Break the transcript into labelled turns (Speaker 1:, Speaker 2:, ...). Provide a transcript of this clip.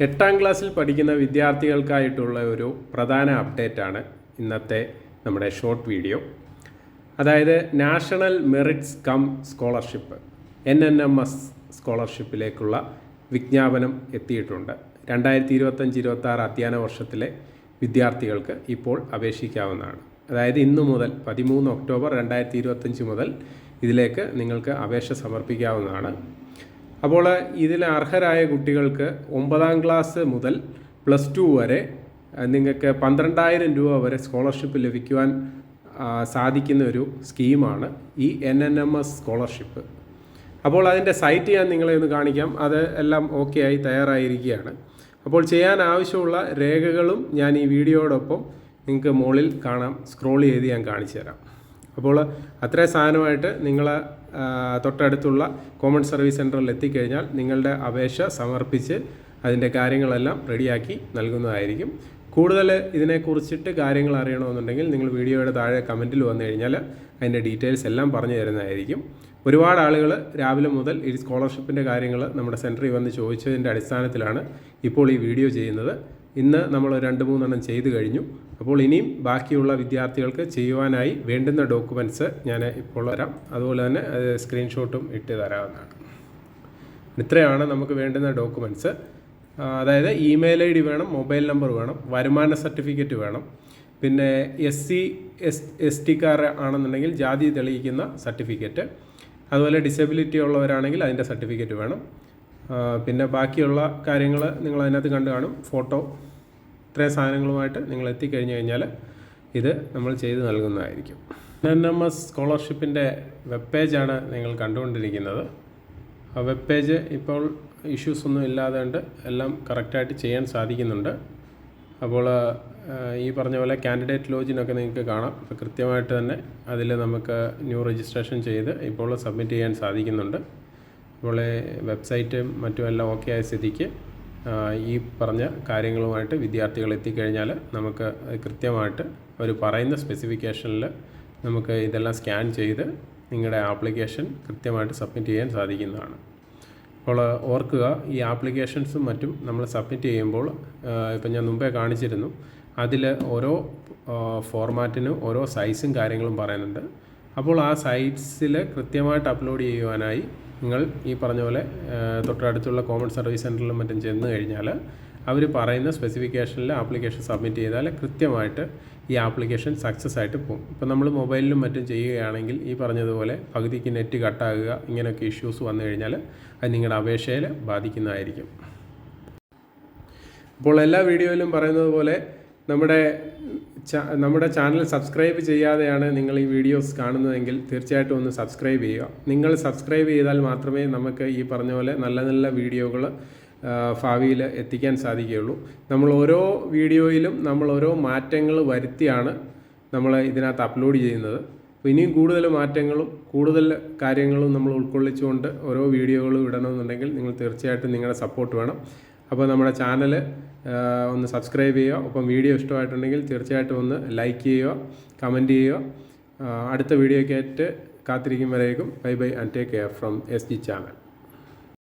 Speaker 1: 8ാം ക്ലാസ്സിൽ പഠിക്കുന്ന വിദ്യാർത്ഥികൾക്കായിട്ടുള്ള ഒരു പ്രധാന അപ്ഡേറ്റാണ് ഇന്നത്തെ നമ്മുടെ ഷോർട്ട് വീഡിയോ. അതായത് national merits come scholarship NNMS സ്കോളർഷിപ്പിലേക്കുള്ള വിജ്ഞാപനം എത്തിയിട്ടുണ്ട്. 2025-26 അധ്യയന വർഷത്തിലെ വിദ്യാർത്ഥികൾക്ക് ഇപ്പോൾ അപേക്ഷിക്കാവുന്നതാണ്. അതായത് ഇന്നു മുതൽ 13 ഒക്ടോബർ 2025 മുതൽ ഇതിലേക്ക് നിങ്ങൾക്ക് അപേക്ഷ സമർപ്പിക്കാവുന്നതാണ്. അപ്പോൾ ഇതിൽ അർഹരായ കുട്ടികൾക്ക് 9ാം ക്ലാസ് മുതൽ +2 വരെ നിങ്ങൾക്ക് 12,000 രൂപ വരെ സ്കോളർഷിപ്പ് ലഭിക്കുവാൻ സാധിക്കുന്ന ഒരു സ്കീമാണ് ഈ NNMS സ്കോളർഷിപ്പ്. അപ്പോൾ അതിൻ്റെ സൈറ്റ് ഞാൻ നിങ്ങളെ ഒന്ന് കാണിക്കാം. അത് എല്ലാം ഓക്കെ ആയി തയ്യാറായിരിക്കുകയാണ്. അപ്പോൾ ചെയ്യാൻ ആവശ്യമുള്ള രേഖകളും ഞാൻ ഈ വീഡിയോയോടൊപ്പം നിങ്ങൾക്ക് മുകളിൽ കാണാം, സ്ക്രോൾ ചെയ്ത് ഞാൻ കാണിച്ചു തരാം. അപ്പോൾ അത്രയും സാധനമായിട്ട് നിങ്ങൾ തൊട്ടടുത്തുള്ള കോമൺ സർവീസ് സെൻറ്ററിൽ എത്തിക്കഴിഞ്ഞാൽ നിങ്ങളുടെ അപേക്ഷ സമർപ്പിച്ച് അതിൻ്റെ കാര്യങ്ങളെല്ലാം റെഡിയാക്കി നൽകുന്നതായിരിക്കും. കൂടുതൽ ഇതിനെക്കുറിച്ചിട്ട് കാര്യങ്ങൾ അറിയണമെന്നുണ്ടെങ്കിൽ നിങ്ങൾ വീഡിയോയുടെ താഴെ കമൻറ്റിൽ വന്നു കഴിഞ്ഞാൽ അതിൻ്റെ ഡീറ്റെയിൽസ് എല്ലാം പറഞ്ഞു തരുന്നതായിരിക്കും. ഒരുപാട് ആളുകൾ രാവിലെ മുതൽ ഈ സ്കോളർഷിപ്പിൻ്റെ കാര്യങ്ങൾ നമ്മുടെ സെൻറ്ററിൽ വന്ന് ചോദിച്ചതിൻ്റെ അടിസ്ഥാനത്തിലാണ് ഇപ്പോൾ ഈ വീഡിയോ ചെയ്യുന്നത്. ഇന്ന് നമ്മൾ 2-3 ചെയ്തു കഴിഞ്ഞു. അപ്പോൾ ഇനിയും ബാക്കിയുള്ള വിദ്യാർത്ഥികൾക്ക് ചെയ്യുവാനായി വേണ്ടുന്ന ഡോക്യുമെൻറ്റ്സ് ഞാൻ ഇപ്പോൾ തരാം. അതുപോലെ തന്നെ സ്ക്രീൻഷോട്ടും ഇട്ട് തരാവുന്നതാണ്. ഇത്രയാണ് നമുക്ക് വേണ്ടുന്ന ഡോക്യുമെൻറ്റ്സ്. അതായത് ഇമെയിൽ ID വേണം, മൊബൈൽ നമ്പർ വേണം, വരുമാന സർട്ടിഫിക്കറ്റ് വേണം, പിന്നെ SC/ST ആണെന്നുണ്ടെങ്കിൽ ജാതി തെളിയിക്കുന്ന സർട്ടിഫിക്കറ്റ്, അതുപോലെ ഡിസബിലിറ്റി ഉള്ളവരാണെങ്കിൽ അതിൻ്റെ സർട്ടിഫിക്കറ്റ് വേണം. പിന്നെ ബാക്കിയുള്ള കാര്യങ്ങൾ നിങ്ങൾ അതിനകത്ത് കണ്ടു കാണും. ഫോട്ടോ, ഇത്രയും സാധനങ്ങളുമായിട്ട് നിങ്ങൾ എത്തിക്കഴിഞ്ഞ് കഴിഞ്ഞാൽ ഇത് നമ്മൾ ചെയ്ത് നൽകുന്നതായിരിക്കും. NNMS സ്കോളർഷിപ്പിൻ്റെ വെബ് പേജാണ് നിങ്ങൾ കണ്ടുകൊണ്ടിരിക്കുന്നത്. ആ വെബ് പേജ് ഇപ്പോൾ ഇഷ്യൂസൊന്നും ഇല്ലാതെ കൊണ്ട് എല്ലാം കറക്റ്റായിട്ട് ചെയ്യാൻ സാധിക്കുന്നുണ്ട്. അപ്പോൾ ഈ പറഞ്ഞ പോലെ കാൻഡിഡേറ്റ് ലോഗിനൊക്കെ നിങ്ങൾക്ക് കാണാം. അപ്പോൾ കൃത്യമായിട്ട് തന്നെ അതിൽ നമുക്ക് ന്യൂ രജിസ്ട്രേഷൻ ചെയ്ത് ഇപ്പോൾ സബ്മിറ്റ് ചെയ്യാൻ സാധിക്കുന്നുണ്ട്. അപ്പോൾ വെബ്സൈറ്റും മറ്റും എല്ലാം ഓക്കെ ആയ സ്ഥിതിക്ക് ഈ പറഞ്ഞ കാര്യങ്ങളുമായിട്ട് വിദ്യാർത്ഥികൾ എത്തിക്കഴിഞ്ഞാൽ നമുക്ക് കൃത്യമായിട്ട് അവർ പറയുന്ന സ്പെസിഫിക്കേഷനിൽ നമുക്ക് ഇതെല്ലാം സ്കാൻ ചെയ്ത് നിങ്ങളുടെ ആപ്ലിക്കേഷൻ കൃത്യമായിട്ട് സബ്മിറ്റ് ചെയ്യാൻ സാധിക്കുന്നതാണ്. അപ്പോൾ ഓർക്കുക, ഈ ആപ്ലിക്കേഷൻസും മറ്റും നമ്മൾ സബ്മിറ്റ് ചെയ്യുമ്പോൾ ഇപ്പം ഞാൻ മുമ്പേ കാണിച്ചിരുന്നു, അതിൽ ഓരോ ഫോർമാറ്റിനും ഓരോ സൈസും കാര്യങ്ങളും പറയുന്നുണ്ട്. അപ്പോൾ ആ സൈറ്റ്സിൽ കൃത്യമായിട്ട് അപ്ലോഡ് ചെയ്യുവാനായി നിങ്ങൾ ഈ പറഞ്ഞ പോലെ തൊട്ടടുത്തുള്ള കോമൺ സർവീസ് സെൻറ്ററിലും മറ്റും ചെന്ന് കഴിഞ്ഞാൽ അവർ പറയുന്ന സ്പെസിഫിക്കേഷനിൽ ആപ്ലിക്കേഷൻ സബ്മിറ്റ് ചെയ്താൽ കൃത്യമായിട്ട് ഈ ആപ്ലിക്കേഷൻ സക്സസ് ആയിട്ട് പോകും. ഇപ്പോൾ നമ്മൾ മൊബൈലിലും മറ്റും ചെയ്യുകയാണെങ്കിൽ ഈ പറഞ്ഞതുപോലെ പകുതിക്ക് നെറ്റ് കട്ടാകുക, ഇങ്ങനെയൊക്കെ ഇഷ്യൂസ് വന്നു കഴിഞ്ഞാൽ അത് നിങ്ങളുടെ അപേക്ഷയിൽ ബാധിക്കുന്നതായിരിക്കും. അപ്പോൾ എല്ലാ വീഡിയോയിലും പറയുന്നത് പോലെ നമ്മുടെ ചാനൽ സബ്സ്ക്രൈബ് ചെയ്യാതെയാണ് നിങ്ങൾ ഈ വീഡിയോസ് കാണുന്നതെങ്കിൽ തീർച്ചയായിട്ടും ഒന്ന് സബ്സ്ക്രൈബ് ചെയ്യുക. നിങ്ങൾ സബ്സ്ക്രൈബ് ചെയ്താൽ മാത്രമേ നമുക്ക് ഈ പറഞ്ഞ പോലെ നല്ല നല്ല വീഡിയോകൾ ഭാവിയിൽ എത്തിക്കാൻ സാധിക്കുകയുള്ളൂ. നമ്മൾ ഓരോ വീഡിയോയിലും നമ്മൾ ഓരോ മാറ്റങ്ങൾ വരുത്തിയാണ് നമ്മൾ ഇതിനകത്ത് അപ്ലോഡ് ചെയ്യുന്നത്. അപ്പോൾ ഇനിയും കൂടുതൽ മാറ്റങ്ങളും കൂടുതൽ കാര്യങ്ങളും നമ്മൾ ഉൾക്കൊള്ളിച്ചുകൊണ്ട് ഓരോ വീഡിയോകളും ഇടണമെന്നുണ്ടെങ്കിൽ നിങ്ങൾ തീർച്ചയായിട്ടും നിങ്ങളുടെ സപ്പോർട്ട് വേണം. അപ്പോൾ നമ്മുടെ ചാനൽ ഒന്ന് സബ്സ്ക്രൈബ് ചെയ്യുക. ഒപ്പം വീഡിയോ ഇഷ്ടമായിട്ടുണ്ടെങ്കിൽ തീർച്ചയായിട്ടും ഒന്ന് ലൈക്ക് ചെയ്യുക, കമൻറ്റ് ചെയ്യുക. അടുത്ത വീഡിയോയ്ക്കായിട്ട് കാത്തിരിക്കും വരേക്കും. Bye bye and take care from SG channel.